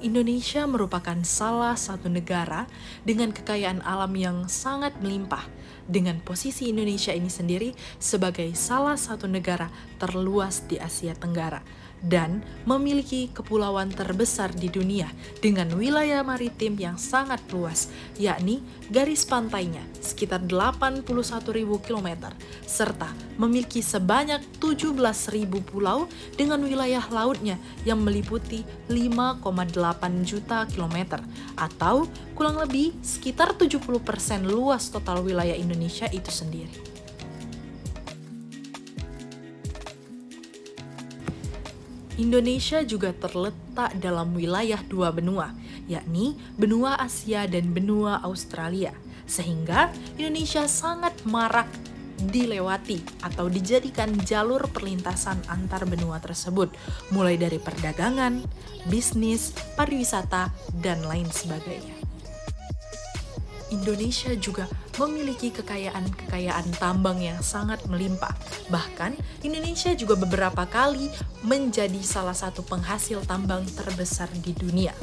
Indonesia merupakan salah satu negara dengan kekayaan alam yang sangat melimpah. Dengan posisi Indonesia ini sendiri sebagai salah satu negara terluas di Asia Tenggara dan memiliki kepulauan terbesar di dunia dengan wilayah maritim yang sangat luas, yakni garis pantainya sekitar 81.000 km, serta memiliki sebanyak 17.000 pulau dengan wilayah lautnya yang meliputi 5,8 juta kilometer, atau kurang lebih sekitar 70% luas total wilayah Indonesia itu sendiri. Indonesia juga terletak dalam wilayah dua benua, yakni benua Asia dan benua Australia, sehingga Indonesia sangat marak dilewati atau dijadikan jalur perlintasan antar benua tersebut, mulai dari perdagangan, bisnis, pariwisata, dan lain sebagainya. Indonesia juga memiliki kekayaan tambang yang sangat melimpah. Bahkan, Indonesia juga beberapa kali menjadi salah satu penghasil tambang terbesar di dunia.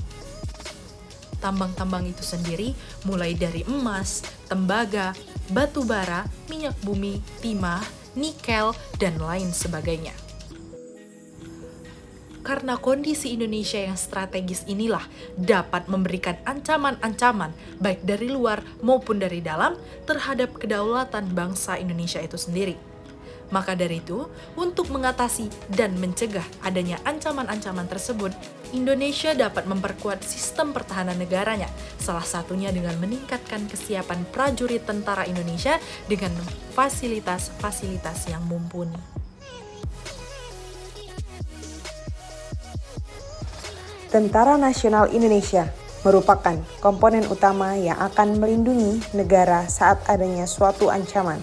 Tambang-tambang itu sendiri mulai dari emas, tembaga, batu bara, minyak bumi, timah, nikel, dan lain sebagainya. Karena kondisi Indonesia yang strategis inilah dapat memberikan ancaman-ancaman baik dari luar maupun dari dalam terhadap kedaulatan bangsa Indonesia itu sendiri. Maka dari itu, untuk mengatasi dan mencegah adanya ancaman-ancaman tersebut, Indonesia dapat memperkuat sistem pertahanan negaranya, salah satunya dengan meningkatkan kesiapan prajurit tentara Indonesia dengan fasilitas-fasilitas yang mumpuni. Tentara Nasional Indonesia merupakan komponen utama yang akan melindungi negara saat adanya suatu ancaman.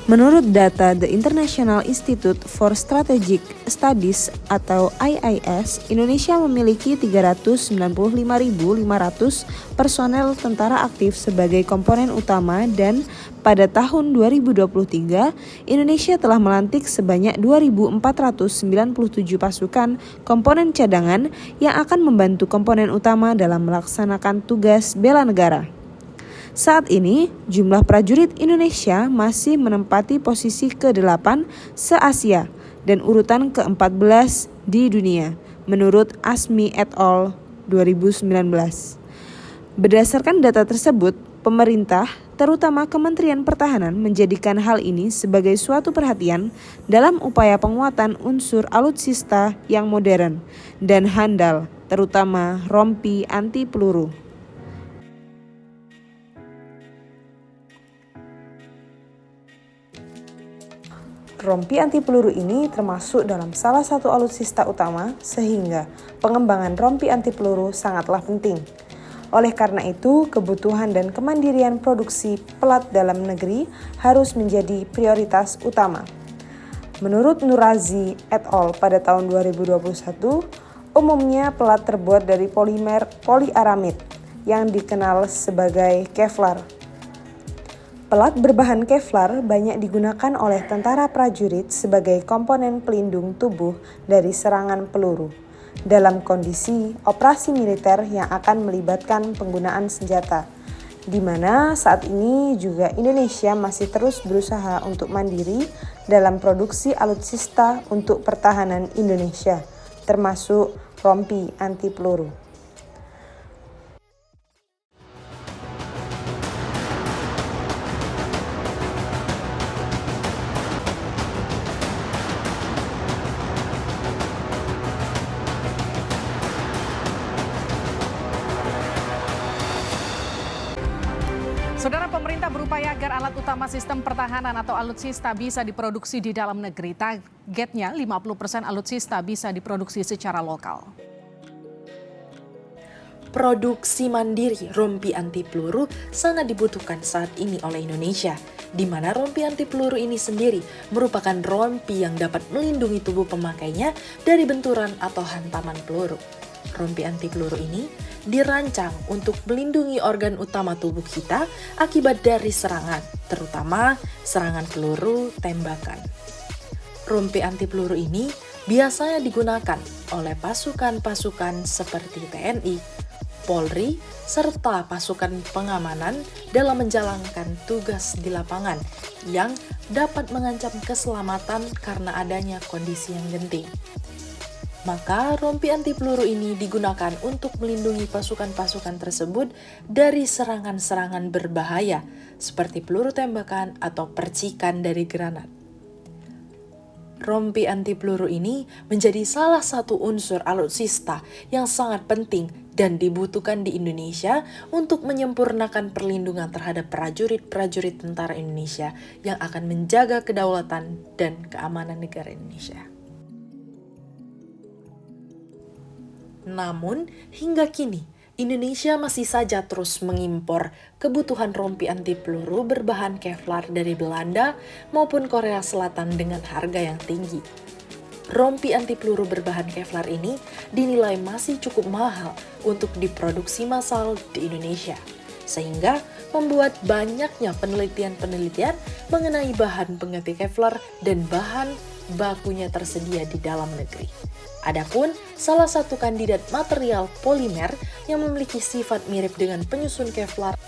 Menurut data The International Institute for Strategic Studies atau IIS, Indonesia memiliki 395.500 personel tentara aktif sebagai komponen utama dan pada tahun 2023, Indonesia telah melantik sebanyak 2.497 pasukan komponen cadangan yang akan membantu komponen utama dalam melaksanakan tugas bela negara. Saat ini, jumlah prajurit Indonesia masih menempati posisi ke-8 se-Asia dan urutan ke-14 di dunia, menurut ASMI et al. 2019. Berdasarkan data tersebut, pemerintah, terutama Kementerian Pertahanan, menjadikan hal ini sebagai suatu perhatian dalam upaya penguatan unsur alutsista yang modern dan handal, terutama rompi anti peluru. Rompi anti peluru ini termasuk dalam salah satu alutsista utama, sehingga pengembangan rompi anti peluru sangatlah penting. Oleh karena itu, kebutuhan dan kemandirian produksi pelat dalam negeri harus menjadi prioritas utama. Menurut Nurazi et al. Pada tahun 2021, umumnya pelat terbuat dari polimer poliaramid yang dikenal sebagai Kevlar. Pelat berbahan Kevlar banyak digunakan oleh tentara prajurit sebagai komponen pelindung tubuh dari serangan peluru dalam kondisi operasi militer yang akan melibatkan penggunaan senjata, di mana saat ini juga Indonesia masih terus berusaha untuk mandiri dalam produksi alutsista untuk pertahanan Indonesia, termasuk rompi anti peluru. Saudara, pemerintah berupaya Upaya agar alat utama sistem pertahanan atau alutsista bisa diproduksi di dalam negeri. Targetnya 50% alutsista bisa diproduksi secara lokal. Produksi mandiri rompi anti peluru sangat dibutuhkan saat ini oleh Indonesia, di mana rompi anti peluru ini sendiri merupakan rompi yang dapat melindungi tubuh pemakainya dari benturan atau hantaman peluru. Rompi anti peluru ini dirancang untuk melindungi organ utama tubuh kita akibat dari serangan, terutama serangan peluru tembakan. Rompi anti peluru ini biasanya digunakan oleh pasukan-pasukan seperti TNI, Polri, serta pasukan pengamanan dalam menjalankan tugas di lapangan yang dapat mengancam keselamatan karena adanya kondisi yang genting. Maka rompi anti peluru ini digunakan untuk melindungi pasukan-pasukan tersebut dari serangan-serangan berbahaya seperti peluru tembakan atau percikan dari granat. Rompi anti peluru ini menjadi salah satu unsur alutsista yang sangat penting dan dibutuhkan di Indonesia untuk menyempurnakan perlindungan terhadap prajurit-prajurit tentara Indonesia yang akan menjaga kedaulatan dan keamanan negara Indonesia. Namun, hingga kini, Indonesia masih saja terus mengimpor kebutuhan rompi anti peluru berbahan Kevlar dari Belanda maupun Korea Selatan dengan harga yang tinggi. Rompi anti peluru berbahan Kevlar ini dinilai masih cukup mahal untuk diproduksi massal di Indonesia, sehingga membuat banyaknya penelitian-penelitian mengenai bahan pengganti Kevlar dan bahan bakunya tersedia di dalam negeri. Adapun salah satu kandidat material polimer yang memiliki sifat mirip dengan penyusun Kevlar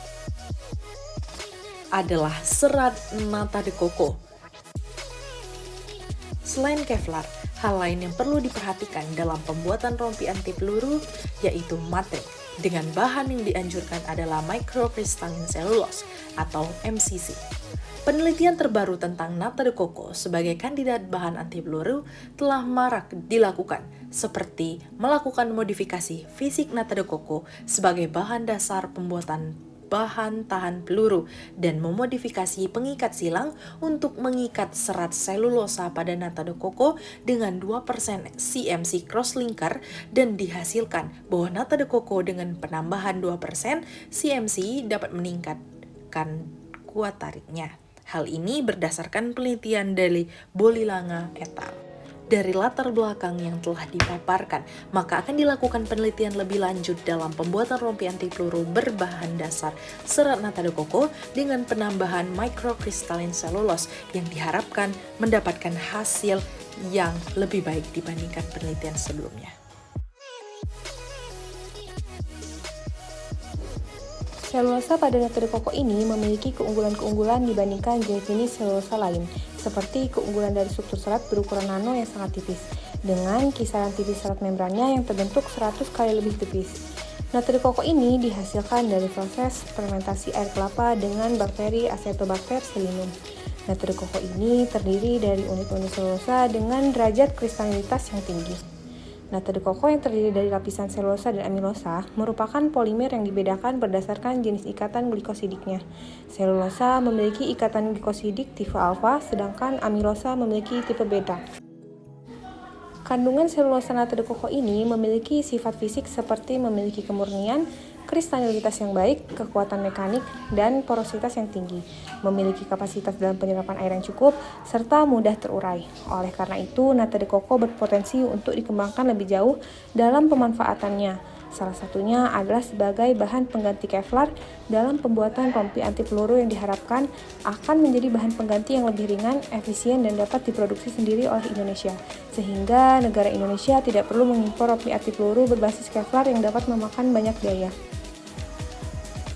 adalah serat nata de coco. Selain Kevlar, hal lain yang perlu diperhatikan dalam pembuatan rompi anti peluru yaitu matrik. Dengan bahan yang dianjurkan adalah microcrystalline cellulose atau MCC. Penelitian terbaru tentang nata de coco sebagai kandidat bahan anti peluru telah marak dilakukan, seperti melakukan modifikasi fisik nata de coco sebagai bahan dasar pembuatan bahan tahan peluru dan memodifikasi pengikat silang untuk mengikat serat selulosa pada nata de coco dengan 2% CMC crosslinker dan dihasilkan bahwa nata de coco dengan penambahan 2% CMC dapat meningkatkan kuat tariknya. Hal ini berdasarkan penelitian dari Bolilanga et al. Dari latar belakang yang telah dipaparkan, maka akan dilakukan penelitian lebih lanjut dalam pembuatan rompi anti peluru berbahan dasar serat nata de coco dengan penambahan microcrystalline cellulose yang diharapkan mendapatkan hasil yang lebih baik dibandingkan penelitian sebelumnya. Selulosa pada nata de coco ini memiliki keunggulan-keunggulan dibandingkan jenis-jenis selulosa lain, seperti keunggulan dari struktur serat berukuran nano yang sangat tipis, dengan kisaran tipis serat membrannya yang terbentuk 100 kali lebih tipis. Nata de coco ini dihasilkan dari proses fermentasi air kelapa dengan bakteri Acetobacter selinum. Nata de coco ini terdiri dari unit-unit selulosa dengan derajat kristalinitas yang tinggi. Nata de coco yang terdiri dari lapisan selulosa dan amilosa merupakan polimer yang dibedakan berdasarkan jenis ikatan glikosidiknya. Selulosa memiliki ikatan glikosidik tipe alfa, sedangkan amilosa memiliki tipe beta. Kandungan selulosa nata de coco ini memiliki sifat fisik seperti memiliki kemurnian, kristalinitas yang baik, kekuatan mekanik, dan porositas yang tinggi, memiliki kapasitas dalam penyerapan air yang cukup, serta mudah terurai. Oleh karena itu, nata de coco berpotensi untuk dikembangkan lebih jauh dalam pemanfaatannya. Salah satunya adalah sebagai bahan pengganti Kevlar dalam pembuatan rompi anti peluru yang diharapkan akan menjadi bahan pengganti yang lebih ringan, efisien, dan dapat diproduksi sendiri oleh Indonesia. Sehingga negara Indonesia tidak perlu mengimpor rompi anti peluru berbasis Kevlar yang dapat memakan banyak biaya.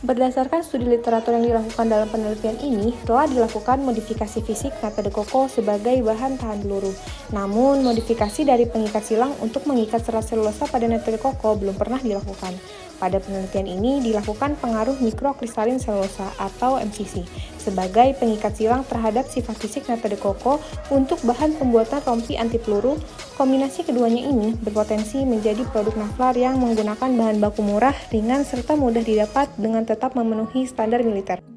Berdasarkan studi literatur yang dilakukan dalam penelitian ini, telah dilakukan modifikasi fisik nata de coco sebagai bahan tahan peluru. Namun, modifikasi dari pengikat silang untuk mengikat serat selulosa pada nata de coco belum pernah dilakukan. Pada penelitian ini dilakukan pengaruh mikrokristalin selulosa atau MCC sebagai pengikat silang terhadap sifat fisik nata de coco untuk bahan pembuatan rompi anti peluru. Kombinasi keduanya ini berpotensi menjadi produk Kevlar yang menggunakan bahan baku murah, ringan, serta mudah didapat dengan tetap memenuhi standar militer.